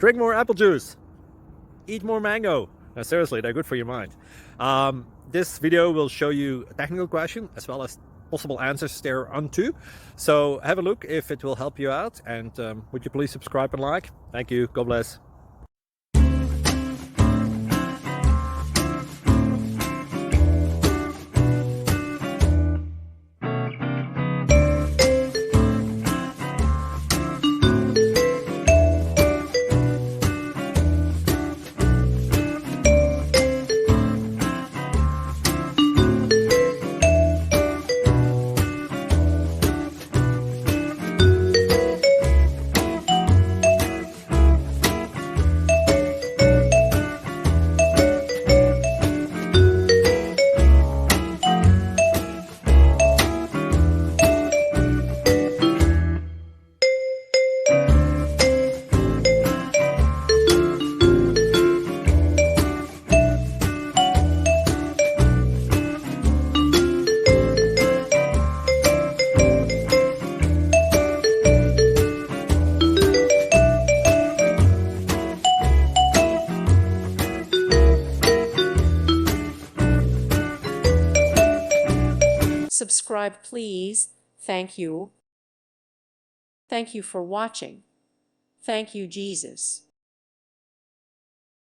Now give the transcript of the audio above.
Drink more apple juice. Eat more mango. No, seriously, they're good for your mind. This video will show you a technical question as well as possible answers thereunto. So have a look if it will help you out, and would you please subscribe and like? Thank you. God bless. Subscribe, please. Thank you. Thank you for watching. Thank you, Jesus.